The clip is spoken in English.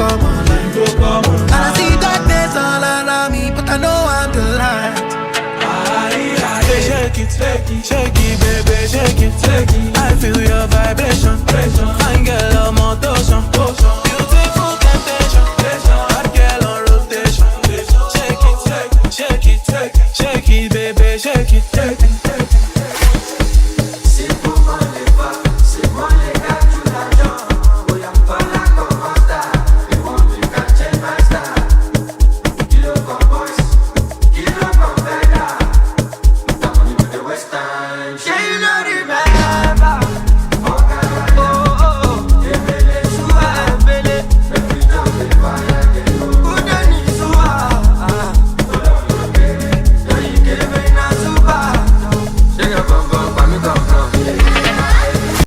come on. And I see darkness all around me, but I know I'm the light. Shake it, shake it, baby, shake it. I feel your vibration. Fine girl, I'm